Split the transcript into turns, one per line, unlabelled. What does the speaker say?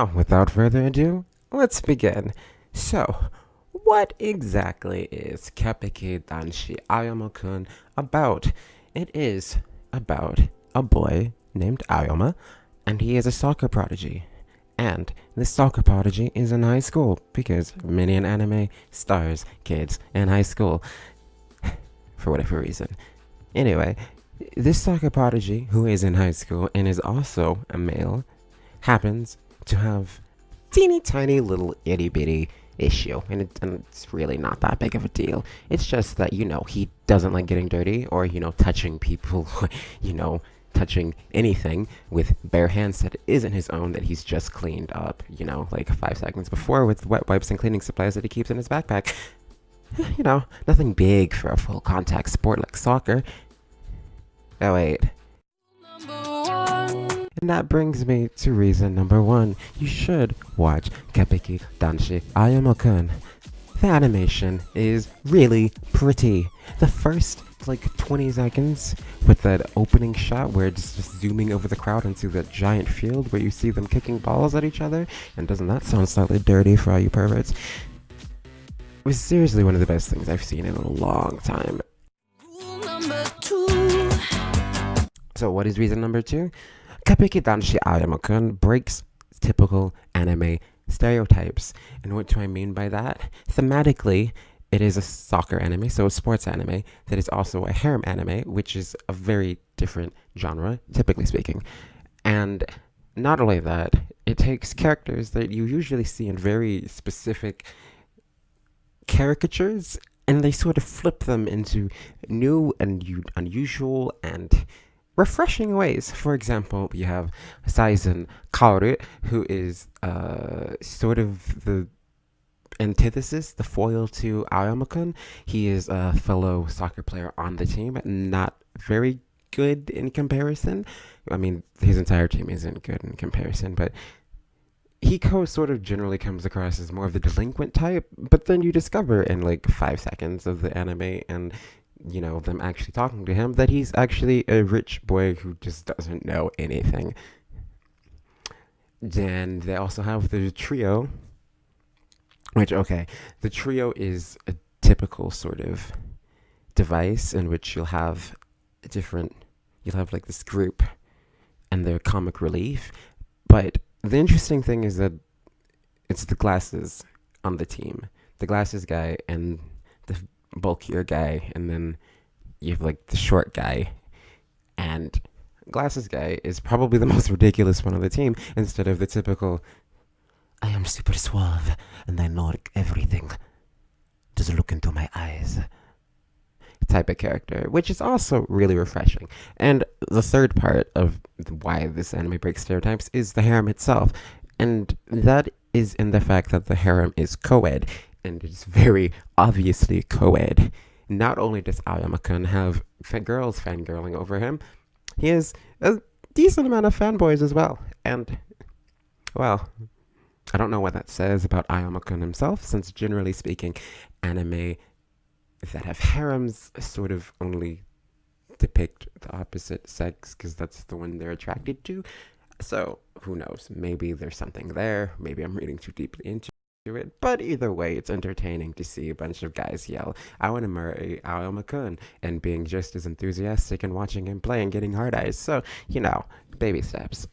Now, without further ado, let's begin. So, what exactly is Keppeki Danshi Aoyama-Kun about? It is about a boy named Aoyama, and he is a soccer prodigy. And this soccer prodigy is in high school because many an anime stars kids in high school for whatever reason. Anyway, this soccer prodigy, who is in high school and is also a male, happens to have teeny tiny little itty bitty issue, and it's really not that big of a deal. It's just that, he doesn't like getting dirty or, touching people, touching anything with bare hands that isn't his own that he's just cleaned up, like 5 seconds before with wet wipes and cleaning supplies that he keeps in his backpack. Nothing big for a full contact sport like soccer. Oh, wait. And that brings me to reason number one. You should watch Keppeki Danshi Aoyama-Kun. The animation is really pretty. The first, 20 seconds with that opening shot where it's just zooming over the crowd into that giant field where you see them kicking balls at each other. And doesn't that sound slightly dirty for all you perverts? It was seriously one of the best things I've seen in a long time. So what is reason number two? Keppeki Danshi Aoyama-Kun breaks typical anime stereotypes. And what do I mean by that? Thematically, it is a soccer anime, so a sports anime, that is also a harem anime, which is a very different genre, typically speaking. And not only that, it takes characters that you usually see in very specific caricatures, and they sort of flip them into new and unusual and refreshing ways. For example, you have Saizen Kaoru, who is sort of the antithesis, the foil to Aoyama-Kun. He is a fellow soccer player on the team, not very good in comparison. I mean, his entire team isn't good in comparison, but Hiko sort of generally comes across as more of the delinquent type, but then you discover in 5 seconds of the anime and them actually talking to him that he's actually a rich boy who just doesn't know anything. Then they also have the trio, which, the trio is a typical sort of device in which you'll have this group and their comic relief, but the interesting thing is that it's the glasses on the team. The glasses guy and the bulkier guy, and then you have the short guy. And glasses guy is probably the most ridiculous one on the team instead of the typical, I am super suave and I know everything. Just look into my eyes type of character, which is also really refreshing. And the third part of why this anime breaks stereotypes is the harem itself, and that is in the fact that the harem is co-ed, and it's very obviously co-ed. Not only does Aoyama-Kun have girls fangirling over him, he has a decent amount of fanboys as well. And, well, I don't know what that says about Aoyama-Kun himself, since generally speaking, anime that have harems sort of only depict the opposite sex because that's the one they're attracted to. So who knows? Maybe there's something there. Maybe I'm reading too deeply into it. But either way, it's entertaining to see a bunch of guys yell, I want to marry Aoyama-Kun, and being just as enthusiastic and watching him play and getting hard eyes. So, baby steps.